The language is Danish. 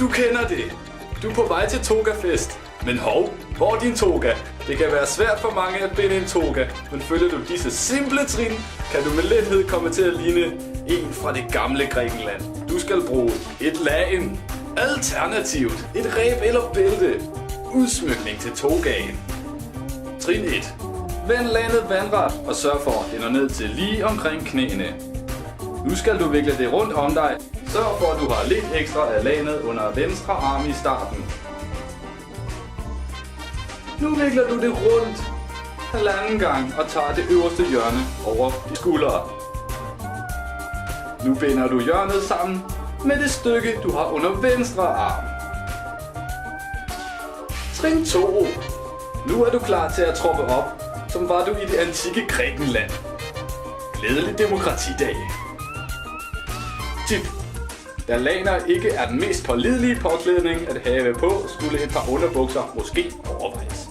Du kender det. Du er på vej til togafest. Men hov, hvor er din toga? Det kan være svært for mange at binde en toga, men følger du disse simple trin, kan du med lethed komme til at ligne en fra det gamle Grækenland. Du skal bruge et lagen, alternativt et reb eller bælte, udsmykning til togaen. Trin 1. Vend lagenet vandret og sørg for, at det når ned til lige omkring knæene. Nu skal du vikle det rundt om dig. Sørg for, at du har lidt ekstra af lagenet under venstre arm i starten. Nu vikler du det rundt halvanden gang og tager det øverste hjørne over de skuldre. Nu binder du hjørnet sammen med det stykke, du har under venstre arm. Trin 2. Nu er du klar til at troppe op, som var du i det antikke Grækenland. Glædelig demokratidag. Tip. Da laner ikke er den mest pålidelige påklædning at have på, skulle et par underbukser måske overvejes.